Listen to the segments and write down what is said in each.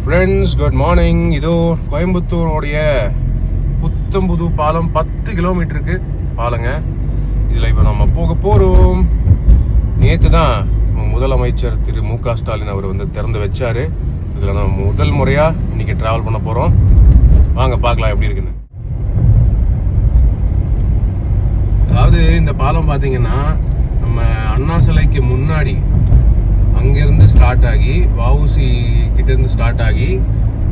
Friends, good morning. இதோ கோயம்புத்தூரோடைய புத்தம்புது பாலம் 10 கிலோமீட்டருக்கு பாலங்க. இதில் இப்போ நம்ம போக போகிறோம். நேற்று தான் முதலமைச்சர் திரு மு.க. ஸ்டாலின் அவர் திறந்து வச்சார். இதில் நம்ம முதல் முறையாக இன்னைக்கு ட்ராவல் பண்ண போகிறோம். வாங்க பார்க்கலாம் எப்படி இருக்குன்னு. அதாவது இந்த பாலம் பார்த்தீங்கன்னா நம்ம அண்ணா சிலைக்கு முன்னாடி அங்கேருந்து ஸ்டார்ட் ஆகி வஉசி கிட்டேருந்து ஸ்டார்ட் ஆகி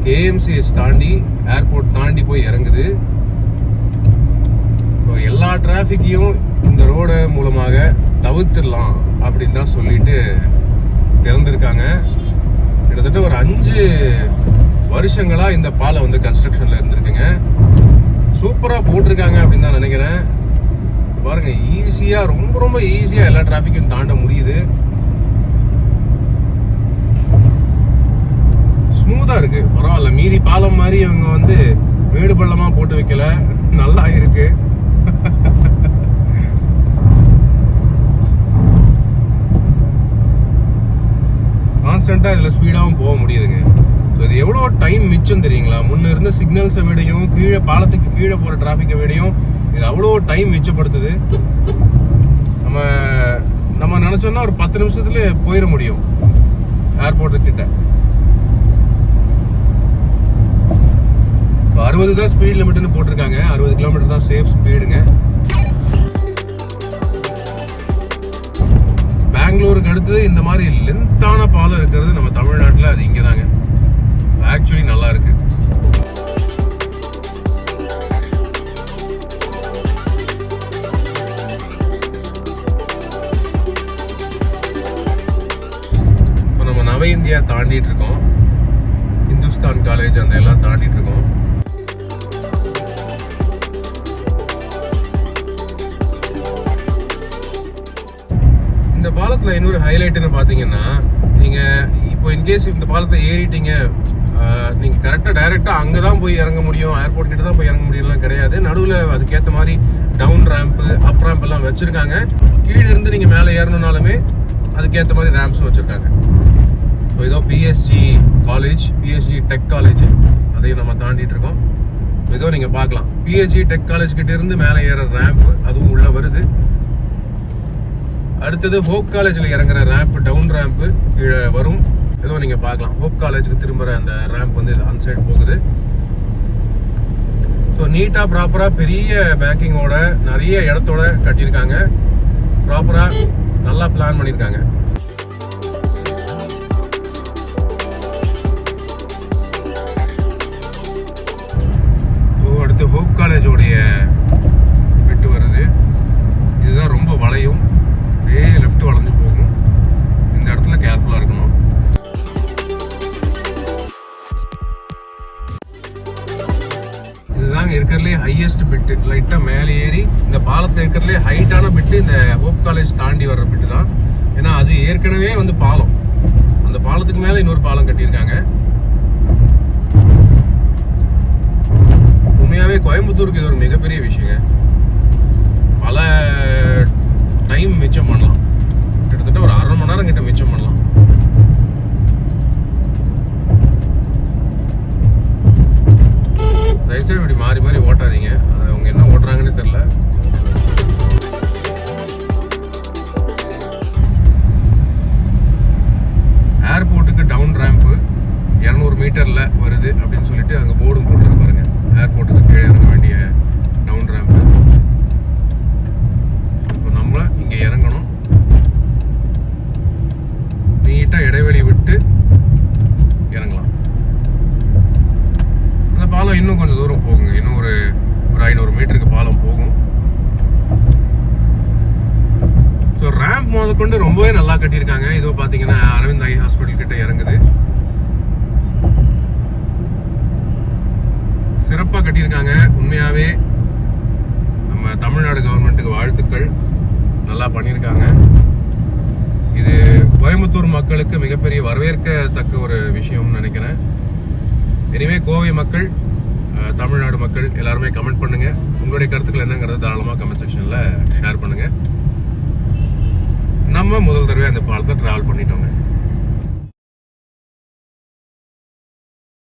கேஎம்சிஎஸ் தாண்டி ஏர்போர்ட் தாண்டி போய் இறங்குது. எல்லா டிராஃபிக்கையும் இந்த ரோடு மூலமாக தவிர்த்திடலாம் அப்படின்னு தான் சொல்லிட்டு திறந்துருக்காங்க. கிட்டத்தட்ட ஒரு 5 வருஷங்களாக இந்த பாலம் கன்ஸ்ட்ரக்ஷனில் இருந்திருக்குங்க. சூப்பராக போட்டிருக்காங்க அப்படின்னு தான் நினைக்கிறேன். பாருங்க, ஈஸியாக ரொம்ப ஈஸியாக எல்லா டிராஃபிக்கும் தாண்ட முடியுது. ஸ்மூத்தா இருக்கு, பரவாயில்ல. மீதி பாலம் மாதிரி இவங்க மேடு பள்ளமா போட்டு வைக்கல, நல்லா இருக்கு. கான்ஸ்டன்டா இதுல ஸ்பீடாவும் போக முடியுதுங்க. இது எவ்வளவு டைம் மிச்சம் தெரியுங்களா? முன்ன இருந்த சிக்னல்ஸை விடையும் கீழே பாலத்துக்கு கீழே போற டிராபிக்கை விடையும் இது அவ்வளோ டைம் மிச்சப்படுத்துது. நம்ம நினைச்சோம்னா ஒரு 10 நிமிஷத்துல போயிட முடியும் ஏர்போர்ட்டு கிட்ட. 60 தான் ஸ்பீட் லிமிட்னு போட்டிருக்காங்க. 60 கிலோமீட்டர் தான் சேஃப் ஸ்பீடுங்க. பெங்களூருக்கு அடுத்தது இந்த மாதிரி லென்த்தான பாலம் இருக்கிறது நம்ம தமிழ்நாட்டில் அது இங்கே தாங்க. ஆக்சுவலி நல்லா இருக்கு. இப்போ நம்ம நவ இந்தியா தாண்டிட்டு இருக்கோம். இந்துஸ்தான் காலேஜ் அந்த எல்லாம் தாண்டிட்டு இருக்கோம். இந்த பாலத்தில் இன்னொரு ஹைலைட்னு பார்த்தீங்கன்னா, நீங்கள் இப்போ இன்கேஸ் இந்த பாலத்தை ஏறிட்டீங்க, நீங்கள் கரெக்டாக டைரெக்டாக அங்கே தான் போய் இறங்க முடியும், ஏர்போர்ட் கிட்ட தான் போய் இறங்க முடியும்லாம் கிடையாது. நடுவில் அதுக்கேற்ற மாதிரி டவுன் ரேம்ப்பு, அப் ரேம்ப் எல்லாம் வச்சுருக்காங்க. கீழே இருந்து நீங்கள் மேலே ஏறணுனாலுமே அதுக்கேற்ற மாதிரி ரேம்ப்ஸும் வச்சுருக்காங்க. ஸோ இதோ PSG college, PSG tech college, அதையும் நம்ம தாண்டிட்டு இருக்கோம். இதோ நீங்கள் பார்க்கலாம், பிஎஸ்ஜி டெக் காலேஜ் கிட்ட இருந்து மேலே ஏற ரேம்ப் அதுவும் உள்ளே வருது. அடுத்தது ஹோப் காலேஜில் இறங்குற ரேம்ப், டவுன் ரேம்ப்பு கீழே வரும். ஏதோ நீங்கள் பார்க்கலாம், ஹோப் காலேஜுக்கு திரும்புகிற அந்த ரேம்ப் அந்த சைடு போகுது. ஸோ நீட்டாக ப்ராப்பராக பெரிய பேங்கிங்கோட நிறைய இடத்தோட கட்டியிருக்காங்க. ப்ராப்பராக நல்லா பிளான் பண்ணியிருக்காங்க. ஸோ அடுத்து ஹோப் காலேஜோடைய விட்டு வருது. இதுதான் ரொம்ப வளையும், லெஃப்ட் வளைஞ்சு போகும். இந்த இடத்துல கேர்ஃபுல்லா இருக்கணும். இதுதாங்க இருக்கிறதுலே ஹையஸ்ட் பிட்டு. லைட்டா மேலே ஏறி இந்த பாலத்தை இருக்கிறதுலே ஹைட்டான பிட்டு இந்த ஹோப் காலேஜ் தாண்டி வர்ற பிட்டு தான். ஏன்னா அது ஏற்கனவே பாலம், அந்த பாலத்துக்கு மேல இன்னொரு பாலம் கட்டியிருக்காங்க. உண்மையாவே கோயம்புத்தூருக்கு இது ஒரு மிகப்பெரிய விஷயங்க. பல டைம் மிச்சம் பண்ணலாம். கிட்டத்தட்ட ஒரு 1/2 மணி நேரம் கிட்ட மிச்சம் பண்ணலாம். தயவுசெய்து இப்படி மாறி ஓட்டாதீங்க. அவங்க என்ன ஓட்டுறாங்கன்னு தெரியல. ஏர்போர்ட்டுக்கு டவுன் ரேம்ப்பு 200 மீட்டர்ல வருது அப்படின்னு சொல்லிட்டு அங்க போர்டும் போட்டுருக்கு பாருங்க. ஏர்போர்ட்டுக்கு கீழே இறங்க வேண்டிய டவுன் ரேம்ப்பு. இங்க இறங்கணும், நீட்டா இடைவெளி விட்டு இறங்கலாம். அந்த பாலம் இன்னும் கொஞ்சம் தூரம் போகுங்க. இன்னும் ஒரு 500 மீட்டருக்கு பாலம் போகும். ஸோ ரேம்ப் முதற்கொண்டு ரொம்பவே நல்லா கட்டியிருக்காங்க. இதோ பார்த்தீங்கன்னா அரவிந்த் ஐ ஹாஸ்பிட்டல் கிட்ட இறங்குது. சிறப்பாக கட்டியிருக்காங்க. உண்மையாவே நம்ம தமிழ்நாடு கவர்மெண்ட்டுக்கு வாழ்த்துக்கள். நல்லா பண்ணியிருக்காங்க. இது கோயம்புத்தூர் மக்களுக்கு மிகப்பெரிய வரவேற்கத்தக்க ஒரு விஷயம்னு நினைக்கிறேன். இனிமே கோவை மக்கள், தமிழ்நாடு மக்கள் எல்லாருமே கமெண்ட் பண்ணுங்க. உங்களுடைய கருத்துக்கள் என்னங்கிறத தாராளமாக கமெண்ட் செக்ஷன்ல ஷேர் பண்ணுங்க. நம்ம முதல் தடவை அந்த பாலத்தை டிராவல் பண்ணிட்டோங்க.